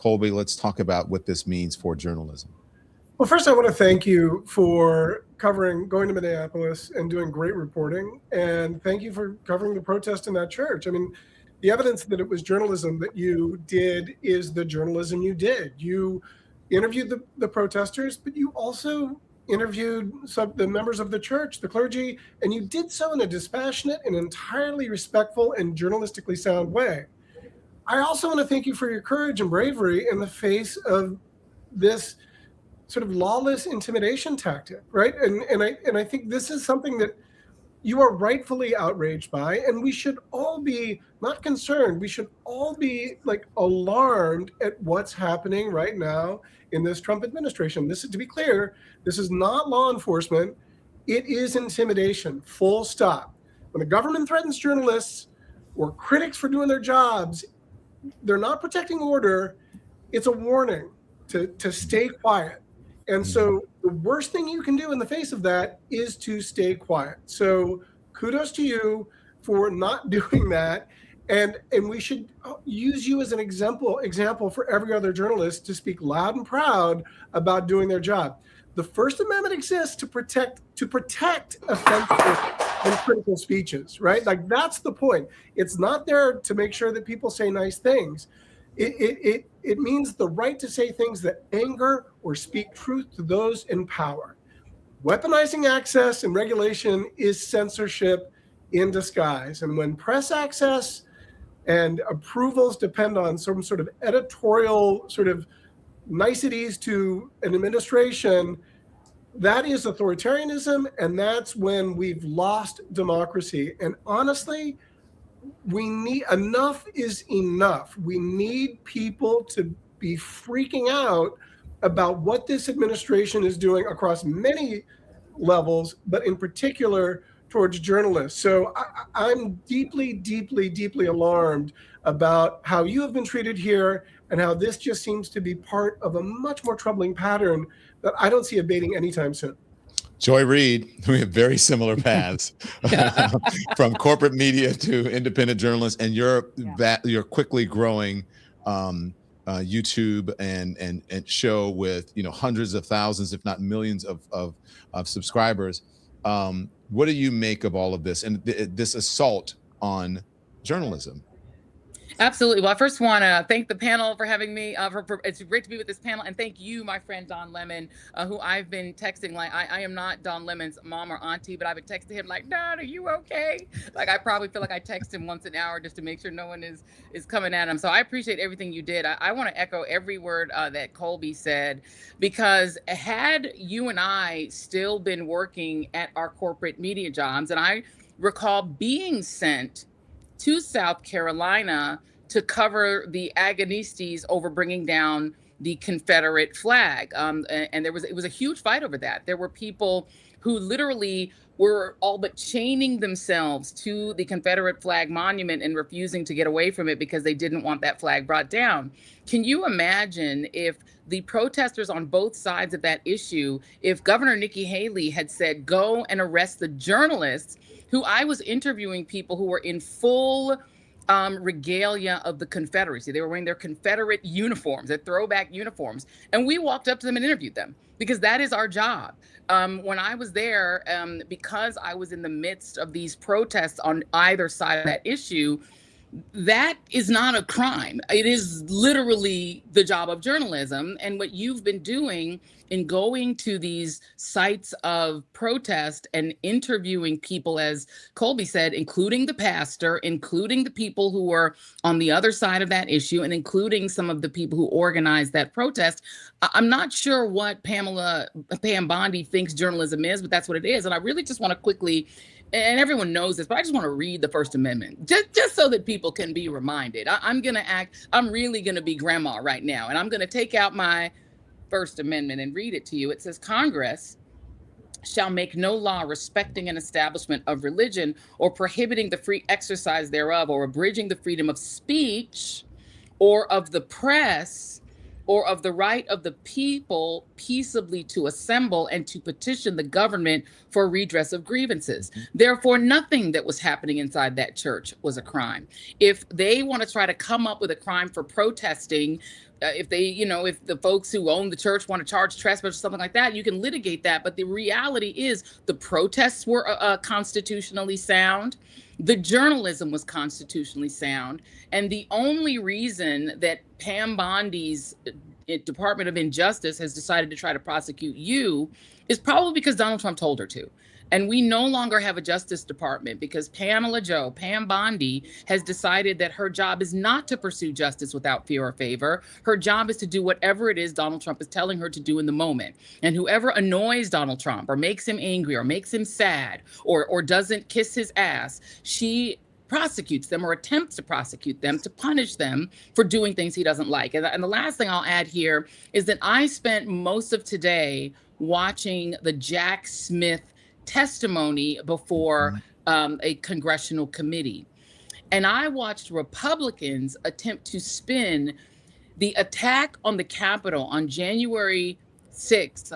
Colby, let's talk about what this means for journalism. Well, first, I want to thank you for going to Minneapolis and doing great reporting. And thank you for covering the protest in that church. I mean, the evidence that it was journalism that you did is the journalism you did. You interviewed the protesters, but you also interviewed the members of the church, the clergy, and you did so in a dispassionate and entirely respectful and journalistically sound way. I also want to thank you for your courage and bravery in the face of this sort of lawless intimidation tactic, right? And I think this is something that you are rightfully outraged by, and we should all be not concerned. We should all be like alarmed at what's happening right now in this Trump administration. This is, to be clear, this is not law enforcement. It is intimidation, full stop. When the government threatens journalists or critics for doing their jobs, they're not protecting order. It's a warning to stay quiet. And so the worst thing you can do in the face of that is to stay quiet. So kudos to you for not doing that. And we should use you as an example for every other journalist to speak loud and proud about doing their job. The First Amendment exists to protect offensive and critical speeches, right? Like, that's the point. It's not there to make sure that people say nice things. It means the right to say things that anger or speak truth to those in power. Weaponizing access and regulation is censorship in disguise. And when press access and approvals depend on some sort of editorial sort of niceties to an administration, that is authoritarianism, and that's when we've lost democracy. And honestly, enough is enough. We need people to be freaking out about what this administration is doing across many levels, but in particular towards journalists. So I'm deeply, deeply, deeply alarmed about how you have been treated here and how this just seems to be part of a much more troubling pattern that I don't see abating anytime soon. Joy Reid, we have very similar paths from corporate media to independent journalists, and you're quickly growing YouTube and show with hundreds of thousands, if not millions of subscribers. What do you make of all of this and this assault on journalism? Absolutely. Well, I first want to thank the panel for having me. It's great to be with this panel. And thank you, my friend Don Lemon, who I've been texting. Like, I am not Don Lemon's mom or auntie, but I've been texting him like, Don, are you okay? Like, I probably feel like I text him once an hour just to make sure no one is coming at him. So I appreciate everything you did. I want to echo every word that Colby said, because had you and I still been working at our corporate media jobs, and I recall being sent to South Carolina to cover the agonistes over bringing down the Confederate flag. And it was a huge fight over that. There were people who literally were all but chaining themselves to the Confederate flag monument and refusing to get away from it because they didn't want that flag brought down. Can you imagine if the protesters on both sides of that issue, if Governor Nikki Haley had said, go and arrest the journalists, who I was interviewing, people who were in full regalia of the Confederacy. They were wearing their Confederate uniforms, their throwback uniforms. And we walked up to them and interviewed them because that is our job. When I was there, because I was in the midst of these protests on either side of that issue, that is not a crime. It is literally the job of journalism. And what you've been doing in going to these sites of protest and interviewing people, as Colby said, including the pastor, including the people who were on the other side of that issue, and including some of the people who organized that protest. I'm not sure what Pam Bondi thinks journalism is, but that's what it is. And I really just want to quickly, and everyone knows this, but I just want to read the First Amendment just so that people can be reminded. I'm really going to be grandma right now, and I'm going to take out my First Amendment and read it to you. It says, Congress shall make no law respecting an establishment of religion or prohibiting the free exercise thereof or abridging the freedom of speech or of the press or of the right of the people peaceably to assemble and to petition the government for redress of grievances. Therefore, nothing that was happening inside that church was a crime. If they want to try to come up with a crime for protesting if they, if the folks who own the church want to charge trespass or something like that, you can litigate that. But the reality is the protests were constitutionally sound. The journalism was constitutionally sound. And the only reason that Pam Bondi's Department of Injustice has decided to try to prosecute you is probably because Donald Trump told her to. And we no longer have a Justice Department because Pam Bondi, has decided that her job is not to pursue justice without fear or favor. Her job is to do whatever it is Donald Trump is telling her to do in the moment. And whoever annoys Donald Trump or makes him angry or makes him sad or doesn't kiss his ass, she prosecutes them or attempts to prosecute them to punish them for doing things he doesn't like. And the last thing I'll add here is that I spent most of today watching the Jack Smith testimony before a congressional committee. And I watched Republicans attempt to spin the attack on the Capitol on January 6th,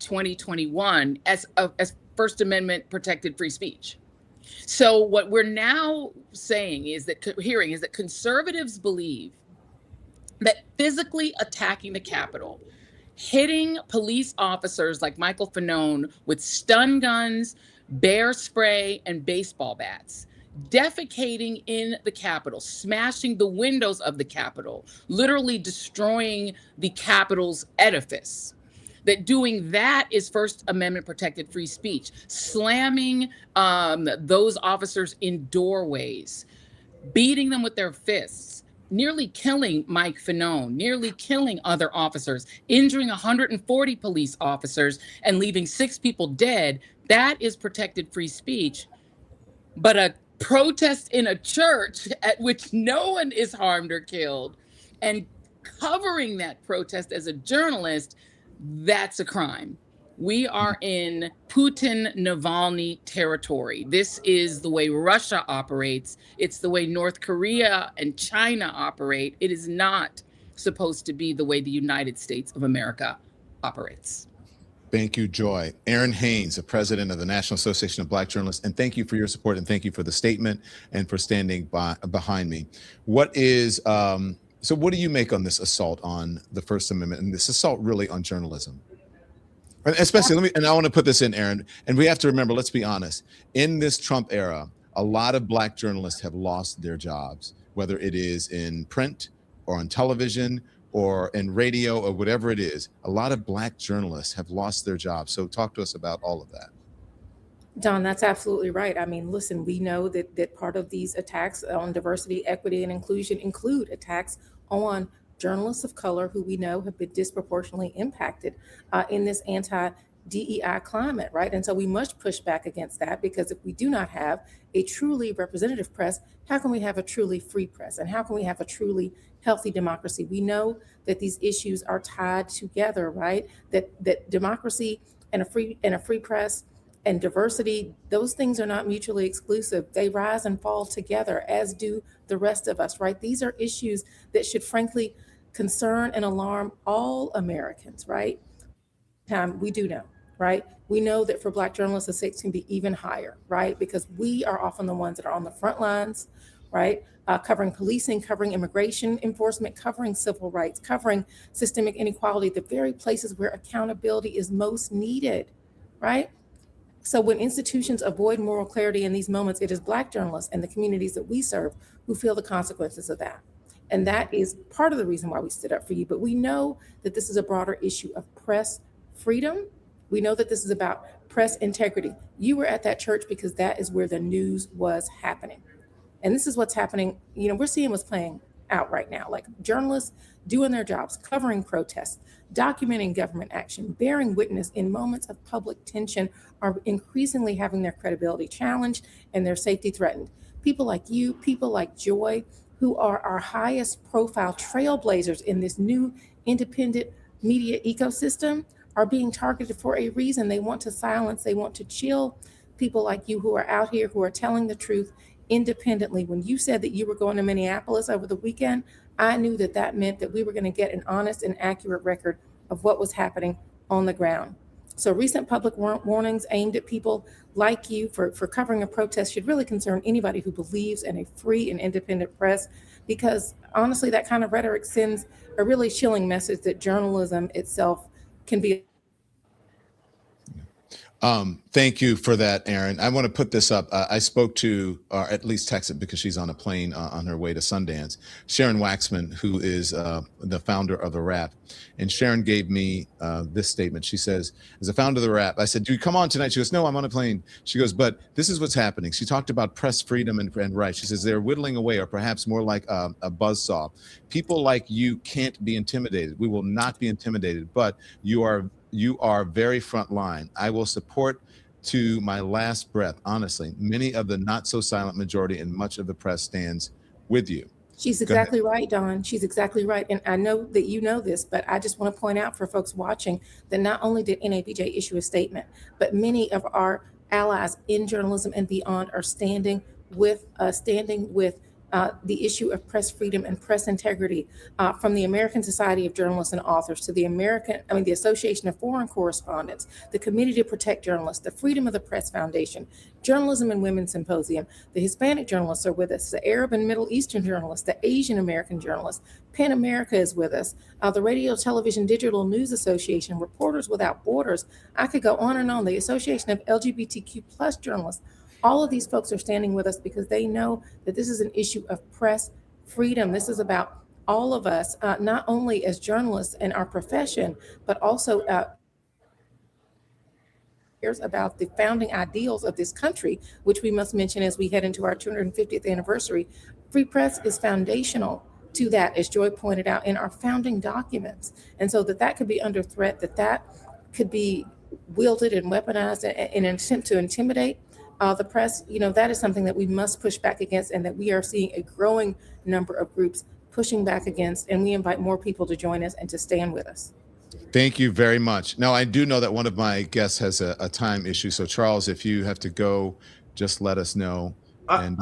2021 as First Amendment protected free speech. So what we're now saying is that conservatives believe that physically attacking the Capitol, hitting police officers like Michael Fanone with stun guns, bear spray, and baseball bats, defecating in the Capitol, smashing the windows of the Capitol, literally destroying the Capitol's edifice, that doing that is First Amendment protected free speech, slamming those officers in doorways, beating them with their fists, nearly killing Mike Fanone, nearly killing other officers, injuring 140 police officers, and leaving 6 people dead. That is protected free speech. But a protest in a church at which no one is harmed or killed, and covering that protest as a journalist, that's a crime. We are in Putin-Navalny territory. This is the way Russia operates. It's the way North Korea and China operate. It is not supposed to be the way the United States of America operates. Thank you, Joy. Errin Haines, the president of the National Association of Black Journalists, and thank you for your support and thank you for the statement and for standing behind me. So what do you make on this assault on the First Amendment and this assault really on journalism? Especially, I want to put this in, Errin, and we have to remember, let's be honest, in this Trump era, a lot of Black journalists have lost their jobs, whether it is in print or on television or in radio or whatever it is. A lot of Black journalists have lost their jobs. So talk to us about all of that. Don, that's absolutely right. I mean, listen, we know that part of these attacks on diversity, equity, and inclusion include attacks on journalists of color who we know have been disproportionately impacted in this anti-DEI climate, right? And so we must push back against that, because if we do not have a truly representative press, how can we have a truly free press? And how can we have a truly healthy democracy? We know that these issues are tied together, right? That democracy and a free press and diversity, those things are not mutually exclusive. They rise and fall together, as do the rest of us, right? These are issues that should frankly concern and alarm all Americans, right? We do know, right? We know that for Black journalists, the stakes can be even higher, right? Because we are often the ones that are on the front lines, right? Covering policing, covering immigration enforcement, covering civil rights, covering systemic inequality, the very places where accountability is most needed, right? So when institutions avoid moral clarity in these moments, it is Black journalists and the communities that we serve who feel the consequences of that. And that is part of the reason why we stood up for you. But we know that this is a broader issue of press freedom. We know that this is about press integrity. You were at that church because that is where the news was happening. And this is what's happening. You know, we're seeing what's playing out right now, like journalists doing their jobs, covering protests, documenting government action, bearing witness in moments of public tension, are increasingly having their credibility challenged and their safety threatened. People like you, people like Joy, who are our highest profile trailblazers in this new independent media ecosystem, are being targeted for a reason. They want to silence, they want to chill people like you who are out here, who are telling the truth independently. When you said that you were going to Minneapolis over the weekend, I knew that that meant that we were going to get an honest and accurate record of what was happening on the ground. So recent public warnings aimed at people like you for covering a protest should really concern anybody who believes in a free and independent press. because honestly, that kind of rhetoric sends a really chilling message that journalism itself can be. Thank you for that, Errin. I want to put this up. I spoke to, or at least texted, because she's on a plane on her way to Sundance, Sharon Waxman, who is the founder of The Wrap. And Sharon gave me this statement. She says, as a founder of The Wrap, I said, do you come on tonight? She goes, no, I'm on a plane. She goes, but this is what's happening. She talked about press freedom and rights. She says, they're whittling away, or perhaps more like a buzzsaw. People like you can't be intimidated. We will not be intimidated, but you are very front line. I will support to my last breath. Honestly, many of the not so silent majority and much of the press stands with you. She's exactly right, Dawn. She's exactly right. And I know that you know this, but I just want to point out for folks watching that not only did NABJ issue a statement, but many of our allies in journalism and beyond are standing with the issue of press freedom and press integrity, from the American Society of Journalists and Authors to the Association of Foreign Correspondents, the Committee to Protect Journalists, the Freedom of the Press Foundation, Journalism and Women's Symposium. The Hispanic journalists are with us, the Arab and Middle Eastern journalists, the Asian American journalists. PEN America is with us, the Radio, Television, Digital News Association, Reporters Without Borders. I could go on and on. The Association of LGBTQ plus journalists. All of these folks are standing with us because they know that this is an issue of press freedom. This is about all of us, not only as journalists in our profession, but also about the founding ideals of this country, which we must mention as we head into our 250th anniversary. Free press is foundational to that, as Joy pointed out, in our founding documents. And so that could be under threat, that could be wielded and weaponized in an attempt to intimidate the press, that is something that we must push back against, and that we are seeing a growing number of groups pushing back against, and we invite more people to join us and to stand with us. Thank you very much. Now, I do know that one of my guests has a time issue. So Charles, if you have to go, just let us know. I'm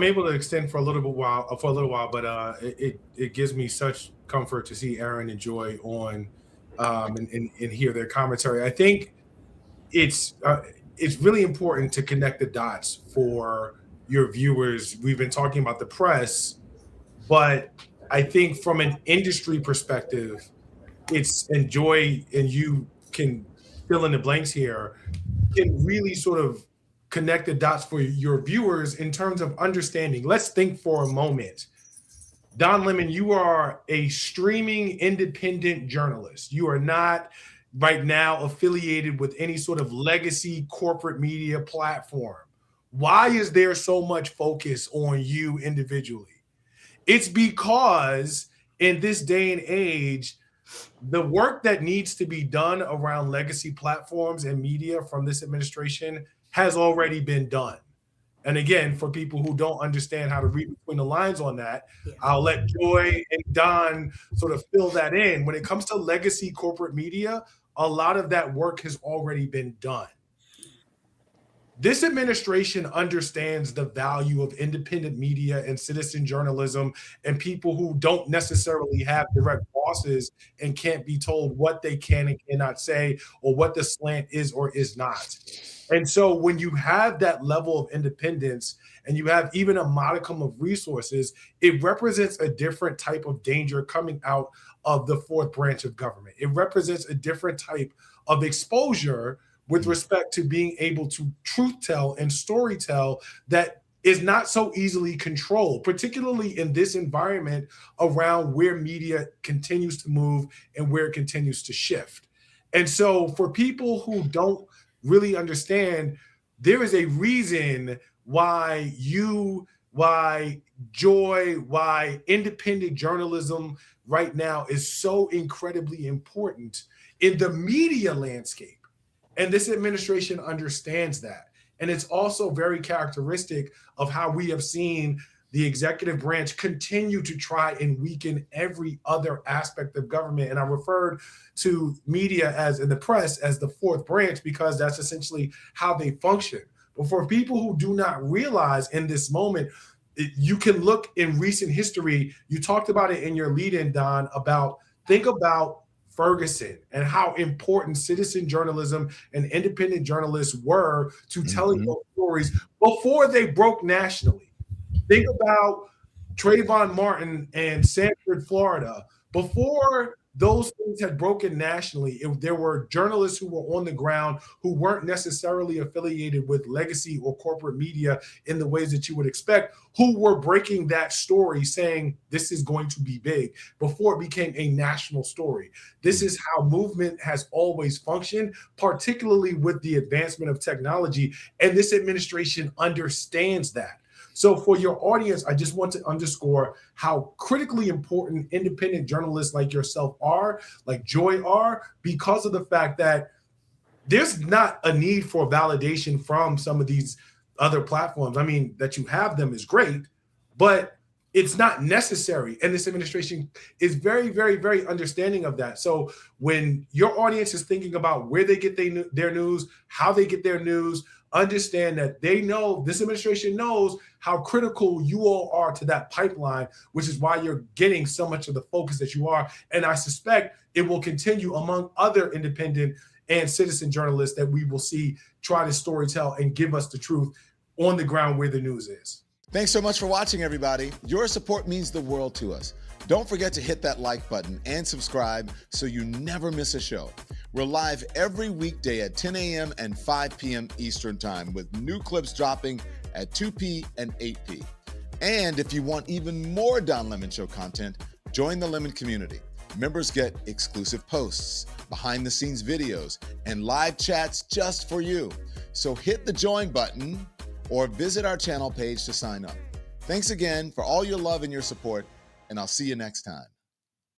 able to extend for a little while, but it gives me such comfort to see Errin and Joy on and hear their commentary. I think it's really important to connect the dots for your viewers. We've been talking about the press, but I think from an industry perspective, and Joy, and you can fill in the blanks here, can really sort of connect the dots for your viewers in terms of understanding. Let's think for a moment. Don Lemon, you are a streaming independent journalist. You are not right now affiliated with any sort of legacy corporate media platform. Why is there so much focus on you individually? It's because in this day and age, the work that needs to be done around legacy platforms and media from this administration has already been done. And again, for people who don't understand how to read between the lines on that, I'll let Joy and Don sort of fill that in. When it comes to legacy corporate media, a lot of that work has already been done. This administration understands the value of independent media and citizen journalism and people who don't necessarily have direct bosses and can't be told what they can and cannot say or what the slant is or is not. And so when you have that level of independence and you have even a modicum of resources, it represents a different type of danger coming out of the fourth branch of government. It represents a different type of exposure with respect to being able to truth tell and story tell that is not so easily controlled, particularly in this environment around where media continues to move and where it continues to shift. And so for people who don't really understand, there is a reason why Joy, why independent journalism right now is so incredibly important in the media landscape. And this administration understands that. And it's also very characteristic of how we have seen the executive branch continue to try and weaken every other aspect of government. And I referred to media in the press as the fourth branch because that's essentially how they function. But for people who do not realize in this moment, you can look in recent history. You talked about it in your lead-in, Don, think about Ferguson and how important citizen journalism and independent journalists were to telling those stories before they broke nationally. Think about Trayvon Martin and Sanford, Florida. Before those things had broken nationally, there were journalists who were on the ground who weren't necessarily affiliated with legacy or corporate media in the ways that you would expect, who were breaking that story saying this is going to be big before it became a national story. This is how movement has always functioned, particularly with the advancement of technology. And this administration understands that. So for your audience, I just want to underscore how critically important independent journalists like yourself are, like Joy are, because of the fact that there's not a need for validation from some of these other platforms. I mean, that you have them is great, but it's not necessary. And this administration is very, very, very understanding of that. So when your audience is thinking about where they get their news, how they get their news, understand that they know, this administration knows how critical you all are to that pipeline, which is why you're getting so much of the focus that you are. And I suspect it will continue among other independent and citizen journalists that we will see try to storytell and give us the truth on the ground where the news is. Thanks so much for watching, everybody. Your support means the world to us. Don't forget to hit that like button and subscribe so you never miss a show. We're live every weekday at 10 a.m. and 5 p.m. Eastern Time with new clips dropping at 2 p. and 8 p. And if you want even more Don Lemon Show content, join the Lemon community. Members get exclusive posts, behind-the-scenes videos, and live chats just for you. So hit the join button or visit our channel page to sign up. Thanks again for all your love and your support, and I'll see you next time.